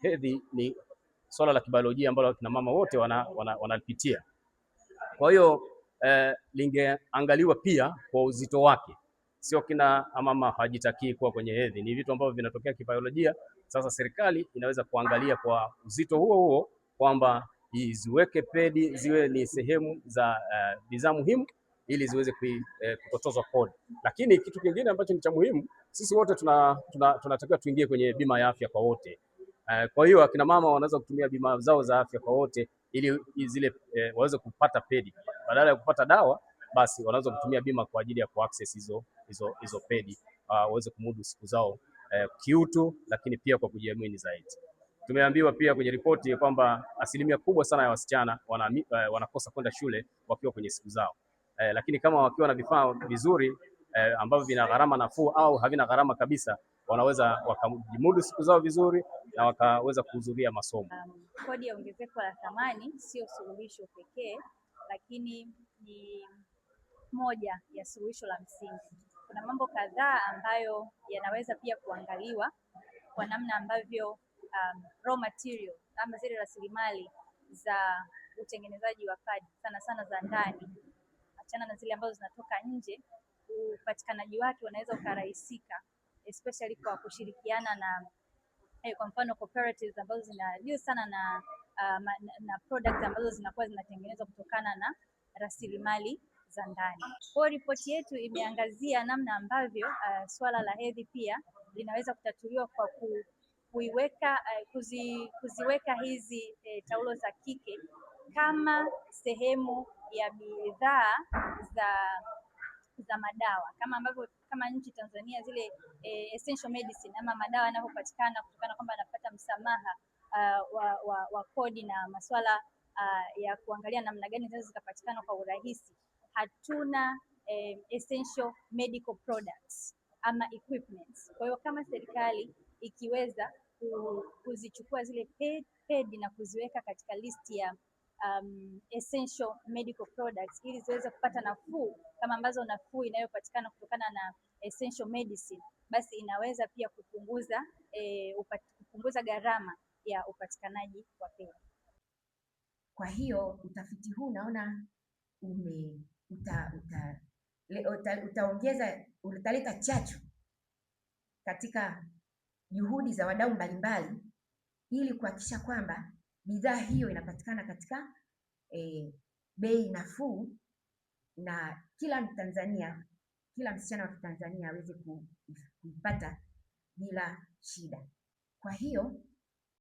hedhi ni swala la kibiolojia ambalo kina mama wote wanalipitia. Kwa hiyo lingeangaliwa pia kwa uzito wake. Sio kina mama hajitakii kuwa kwenye hedhi, ni vitu ambavyo vinatokea kibiolojia. Sasa serikali inaweza kuangalia kwa uzito huo huo kwamba ziweke pedi ziwe ni sehemu za bidhaa muhimu ili ziweze kutozwa kodi. Lakini kitu kingine ambacho ni cha muhimu, sisi wote tunatakiwa tuingie kwenye bima ya afya kwa wote. Kwa hiyo akina mama wanaweza kutumia bima zao za afya kwa wote ili zile waweze kupata pedi badala ya kupata dawa, basi wanaweza kutumia bima kwa ajili ya kuaccess hizo pedi, waweze kumudu siku zao kiutu, lakini pia kwa kujiamini zaidi. Tumeambiwa pia kwenye ripoti kwamba asilimia kubwa sana ya wasichana wanakosa kwenda shule wakiwa kwenye siku zao, lakini kama wakiwa na vifaa vizuri ambavyo vina gharama nafuu au havina gharama kabisa, wanaweza wakajimudu siku zao vizuri na wakaweza kuhudhuria masomo. Kodi ya ongezeko la thamani sio suluhisho pekee, lakini ni moja ya suluhisho la msingi. Kuna mambo kadhaa ambayo yanaweza pia kuangaliwa kwa namna ambavyo raw material ama zile rasilimali za utengenezaji wa padi sana sana za ndani, achana na zile ambazo zinatoka nje, upatikanaji wake unaweza ukarahisika, especially kwa kushirikiana na kwa mfano cooperatives ambazo zinajua sana na products ambazo zinakuwa zinatengenezwa kutokana na rasilimali za ndani. Kwa ripoti yetu imeangazia namna ambavyo swala la hedhi pia linaweza kutatuliwa kwa kuziweka hizi taulo za kike kama sehemu ya bidhaa za madawa, kama ambavyo kama nchi Tanzania zile essential medicine ama madawa yanapopatikana kutokana kwamba anapata msamaha wa kodi na masuala ya kuangalia namna gani zinaweza zikapatikana kwa urahisi. Hatuna essential medical products ama equipments. Kwa hiyo kama serikali ikiweza kuzichukua zile pedi na kuziweka katika listi ya essential medical products ili ziweze kupata nafuu kama ambazo nafuu inayopatikana kutokana na essential medicine, basi inaweza pia kupunguza gharama ya upatikanaji wa pedi. Kwa hiyo utafiti huu naona utaleta chachu katika juhudi za wadau mbalimbali ili kuhakikisha kwamba bidhaa hiyo inapatikana katika bei nafuu na kila Mtanzania, kila msichana wa Kitanzania aweze kuipata bila shida. Kwa hiyo